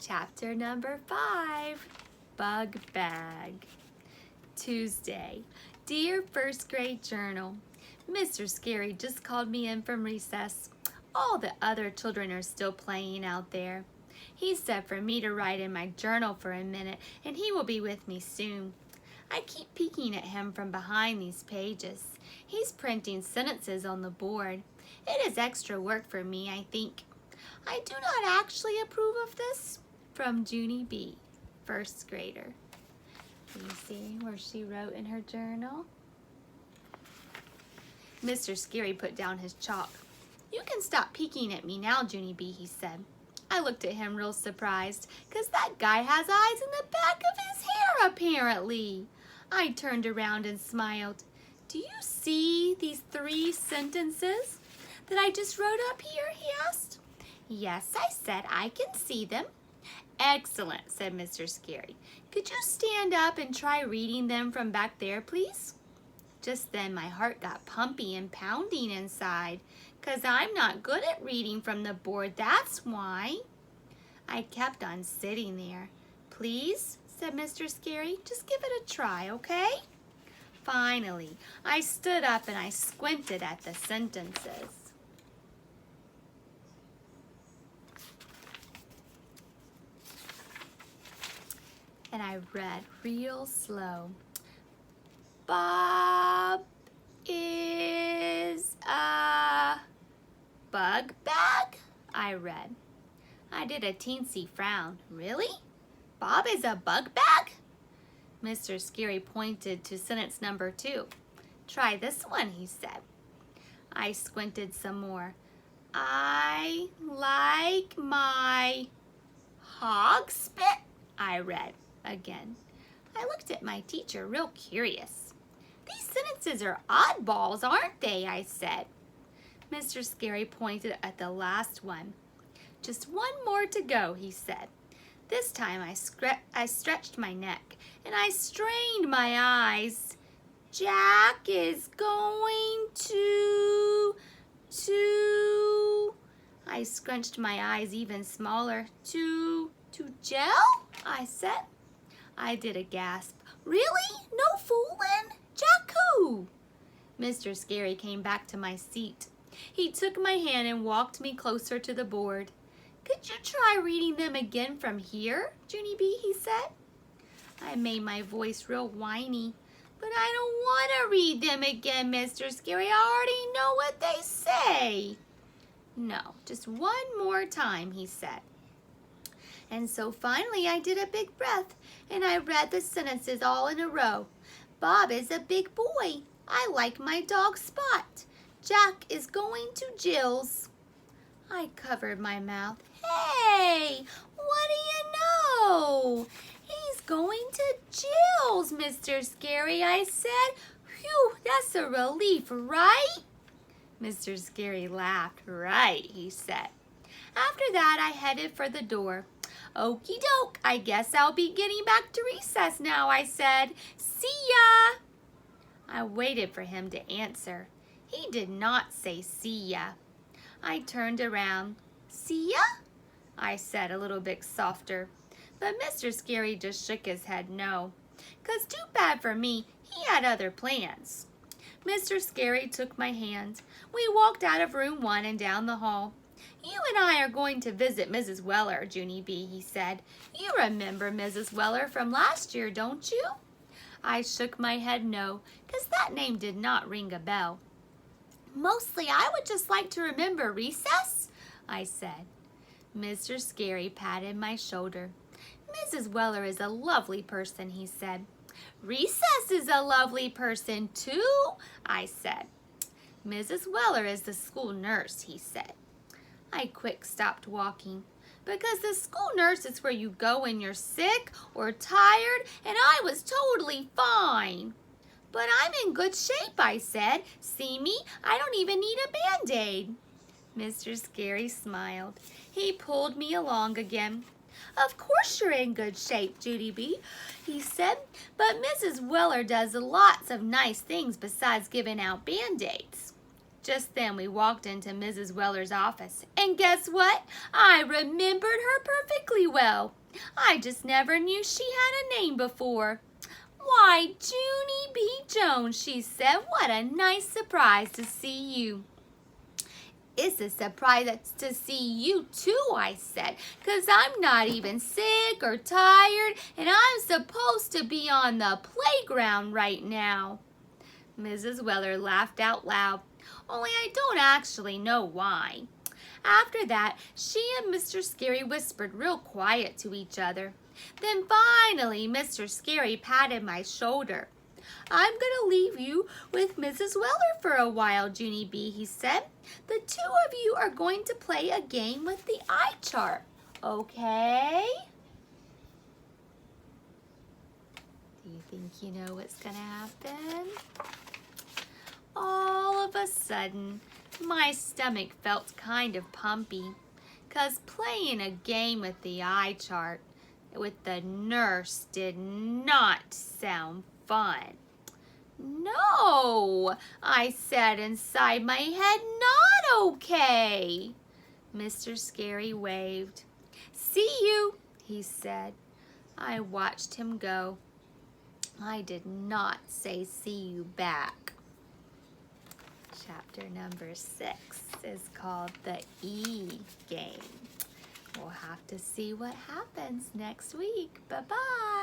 Chapter number 5, Bug Bag. Tuesday. Dear First Grade Journal, Mr. Scary just called me in from recess. All the other children are still playing out there. He said for me to write in my journal for a minute, and he will be with me soon. I keep peeking at him from behind these pages. He's printing sentences on the board. It is extra work for me, I think. I do not actually approve of this. From Junie B, first grader. Can you see where she wrote in her journal? Mr. Scary put down his chalk. You can stop peeking at me now, Junie B, he said. I looked at him real surprised, 'cause that guy has eyes in the back of his hair, apparently. I turned around and smiled. Do you see these 3 sentences that I just wrote up here, he asked. Yes, I said, I can see them. Excellent, said Mr. Scary. Could you stand up and try reading them from back there, please? Just then my heart got pumpy and pounding inside, 'cause I'm not good at reading from the board, that's why. I kept on sitting there. Please, said Mr. Scary, just give it a try, okay? Finally, I stood up and I squinted at the sentences. And I read real slow. Bob is a bug bag, I read. I did a teensy frown. Really? Bob is a bug bag? Mr. Scary pointed to sentence number 2. Try this one, he said. I squinted some more. I like my hog spit, I read again. I looked at my teacher real curious. These sentences are oddballs, aren't they? I said. Mr. Scary pointed at the last one. Just one more to go, he said. This time I stretched my neck and I strained my eyes. Jack is going to... I scrunched my eyes even smaller. To jail? I said. I did a gasp. Really? No fooling? Jack who? Mr. Scary came back to my seat. He took my hand and walked me closer to the board. Could you try reading them again from here, Junie B, he said. I made my voice real whiny. But I don't want to read them again, Mr. Scary. I already know what they say. No, just one more time, he said. And so finally I did a big breath and I read the sentences all in a row. Bob is a big boy. I like my dog Spot. Jack is going to Jill's. I covered my mouth. Hey, what do you know? He's going to Jill's, Mr. Scary, I said. Phew, that's a relief, right? Mr. Scary laughed. Right, he said. After that, I headed for the door. Okie doke, I guess I'll be getting back to recess now, I said. See ya! I waited for him to answer. He did not say see ya. I turned around. See ya? I said a little bit softer. But Mr. Scary just shook his head no. 'Cause too bad for me, he had other plans. Mr. Scary took my hand. We walked out of room 1 and down the hall. You and I are going to visit Mrs. Weller, Junie B, he said. You remember Mrs. Weller from last year, don't you? I shook my head no, 'cause that name did not ring a bell. Mostly I would just like to remember recess, I said. Mr. Scary patted my shoulder. Mrs. Weller is a lovely person, he said. Recess is a lovely person too, I said. Mrs. Weller is the school nurse, he said. I quick stopped walking, because the school nurse is where you go when you're sick or tired, and I was totally fine. But I'm in good shape, I said. See me? I don't even need a Band-Aid. Mr. Scary smiled. He pulled me along again. Of course you're in good shape, Junie B, he said, but Mrs. Weller does lots of nice things besides giving out Band-Aids. Just then we walked into Mrs. Weller's office, and guess what? I remembered her perfectly well. I just never knew she had a name before. "Why, Junie B Jones," she said, "what a nice surprise to see you." "It's a surprise to see you too," I said, "'cause I'm not even sick or tired, and I'm supposed to be on the playground right now." Mrs. Weller laughed out loud, only I don't actually know why. After that, she and Mr. Scary whispered real quiet to each other. Then finally, Mr. Scary patted my shoulder. "I'm going to leave you with Mrs. Weller for a while, Junie B," he said. "The two of you are going to play a game with the eye chart, okay?" Do you think you know what's going to happen? All of a sudden, my stomach felt kind of pumpy, 'cause playing a game with the eye chart with the nurse did not sound fun. "No," I said inside my head, "not okay." Mr. Scary waved. "See you," he said. I watched him go. I did not say see you back. Chapter number 6 is called The E Game. We'll have to see what happens next week. Bye-bye.